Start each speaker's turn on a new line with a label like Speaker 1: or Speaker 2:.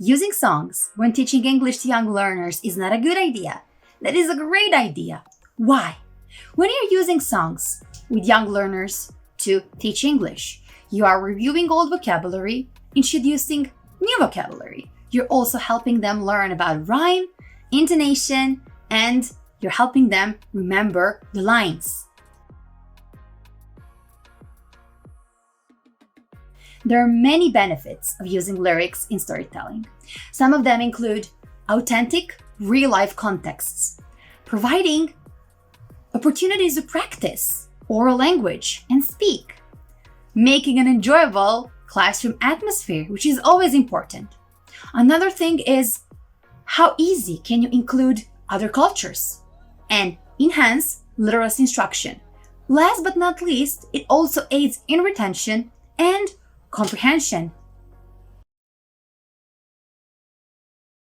Speaker 1: Using songs when teaching English to young learners is not a good idea. That is a great idea. Why? When you're using songs with young learners to teach English, you are reviewing old vocabulary, introducing new vocabulary. You're also helping them learn about rhyme, intonation, and you're helping them remember the lines. There are many benefits of using lyrics in storytelling. Some of them include authentic, real-life contexts, providing opportunities to practice oral language and speak, making an enjoyable classroom atmosphere, which is always important. Another thing is how easy can you include other cultures and enhance literacy instruction. Last but not least, it also aids in retention and comprehension